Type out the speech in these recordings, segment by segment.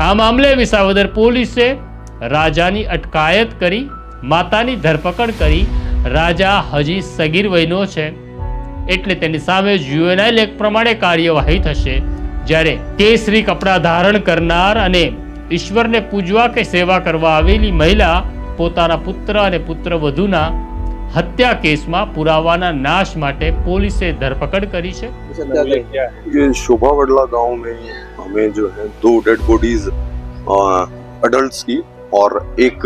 આ મામલે વિસાવદર પોલીસે રાજાની અટકાયત કરી માતાની ધરપકડ કરી. રાજા હજી સગીર વયનો છે એટલે તેની સામે જ્યુએનાઇલ એક્ટ પ્રમાણે કાર્યવાહી થશે. જ્યારે કેસરી કપડાં ધારણ કરનાર અને ઈશ્વરને પૂજવા કે સેવા કરવા આવેલી મહિલા પોતાના પુત્ર અને પુત્રવધૂના हत्या केस में पुरावाना नाश माटे पुलिसे धरपकड़ करी है. ये शोभावड़ला गांव में हमें जो है 2 डेड बॉडीज अडल्ट्स की और एक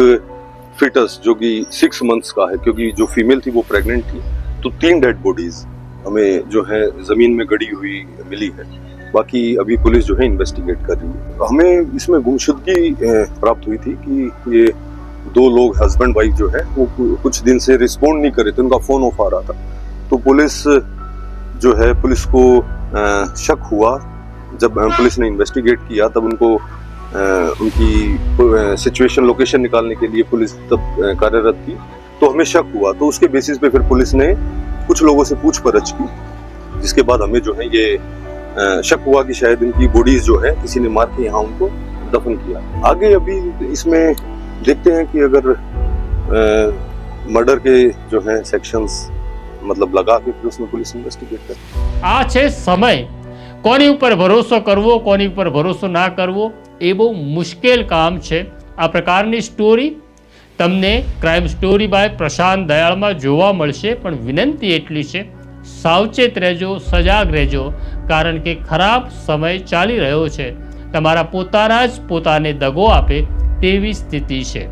फिटस जो कि 6 मंथ्स का है, क्योंकि जो फीमेल थी वो प्रेग्नेंट थी, तो 3 डेड बॉडीज हमें जो है जमीन में गड़ी हुई मिली है. बाकी अभी पुलिस जो है इन्वेस्टिगेट कर रही है. हमें इसमें गुमशुदगी प्राप्त हुई थी कि ये 2 लोग हस्बैंड वाइफ जो है वो कुछ दिन से रिस्पॉन्ड नहीं कर रहे थे, उनका फोन ऑफ आ रहा था. तो पुलिस जो है, पुलिस को शक हुआ. जब पुलिस ने इन्वेस्टिगेट किया तब उनको उनकी सिचुएशन लोकेशन निकालने के लिए पुलिस तब कार्यरत थी. तो हमें शक हुआ, तो उसके बेसिस पे फिर पुलिस ने कुछ लोगों से पूछपरछ की, जिसके बाद हमें जो है ये शक हुआ कि शायद इनकी बॉडीज जो है किसी ने मार के यहाँ उनको दफन किया. आगे अभी इसमें देखते हैं कि अगर मर्डर के जो है सेक्शंस मतलब लगा के फिर उसमें पुलिस इन्वेस्टिगेट करे. आ छे समय कोनी ऊपर भरोसा करवो कोनी ऊपर भरोसा ना करवो ए बहु मुश्केल काम छे. आ प्रकारनी स्टोरी तमने क्राइम स्टोरी बाय प्रशांत दयाल में जोवा मळशे. पण विनंती एटली छे, सावचेत रहेजो, सजाग रहेजो, कारण के खराब समय चाली रह्यो छे. तमारा पोताना ज पोताने दगो आपे तेवी स्थिति है.